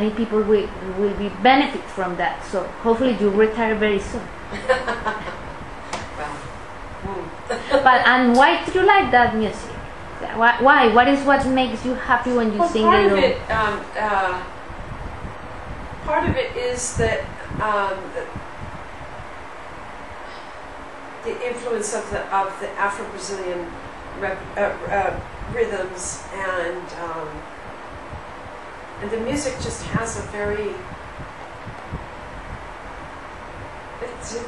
many people will be benefit from that. So hopefully you retire very soon. But and why do you like that music? Why? What is what makes you happy when you sing alone? Part of it is that the influence of the Afro-Brazilian rhythms, and the music just has a very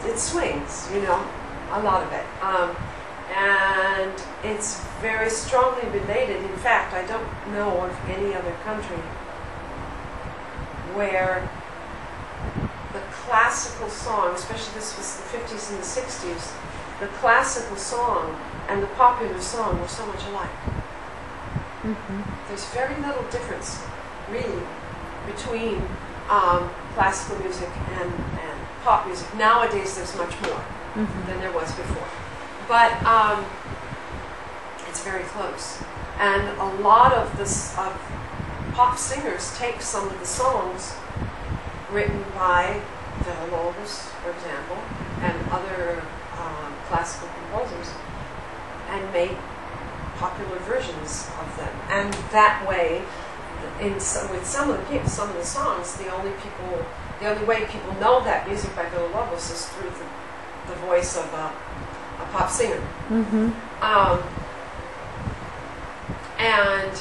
it swings, you know, a lot of it, and it's very strongly related. In fact, I don't know of any other country where the classical song, especially this was the 50s and the 60s, the classical song and the popular song were so much alike. There's very little difference, really, between classical music and pop music. Nowadays there's much more than there was before. But it's very close. And a lot of this pop singers take some of the songs written by Villa-Lobos, for example, and other classical composers, and make popular versions of them. And that way, with some of the songs, the only way people know that music by Villa-Lobos is through the voice of a pop singer. And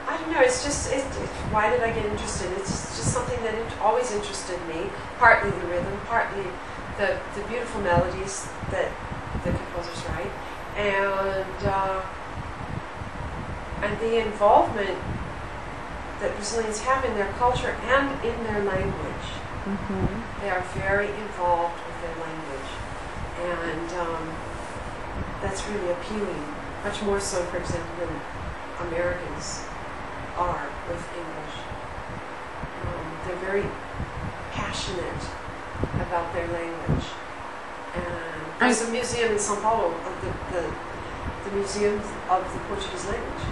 I don't know, it's just, why did I get interested? It's just something that always interested me, partly the rhythm, partly the beautiful melodies that the composers write, and the involvement that Brazilians have in their culture and in their language. They are very involved with their language, and that's really appealing, much more so, for example, than Americans are with English. They're very passionate about their language. And there's a museum in São Paulo, the Museum of the Portuguese Language.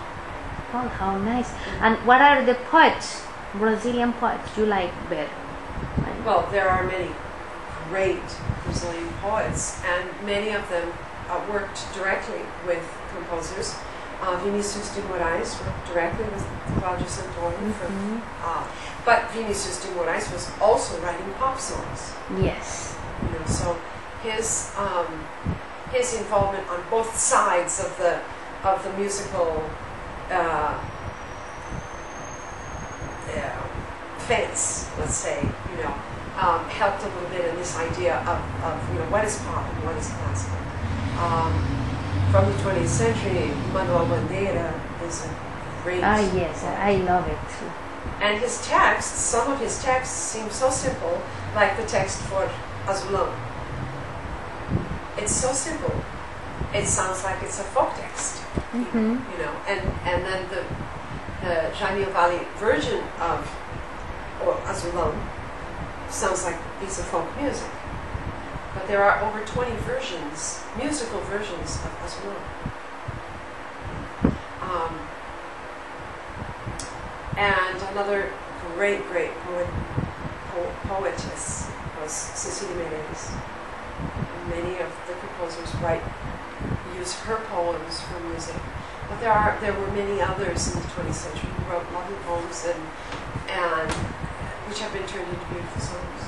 Oh, how nice. And what are the poets, Brazilian poets, you like better? Well, there are many great Brazilian poets, and many of them worked directly with composers. Vinicius de Moraes worked directly with Cláudio Santoro. But Vinicius de Moraes was also writing pop songs. Yes. You know, so his involvement on both sides of the musical fence, let's say, you know, helped a little bit in this idea of you know, what is pop and what is classical. From the 20th century, Manuel Bandeira is a great yes, I love it too. And his texts, some of his texts seem so simple, like the text for Azulão. It's so simple. It sounds like it's a folk text, you know. And then the Jaime Valley version of Azulão sounds like a piece of folk music. But there are over 20 versions, musical versions of Azulão. And another great poetess was Cecília Meirelles. Many of the composers use her poems for music. But there were many others in the 20th century who wrote lovely poems and which have been turned into beautiful songs.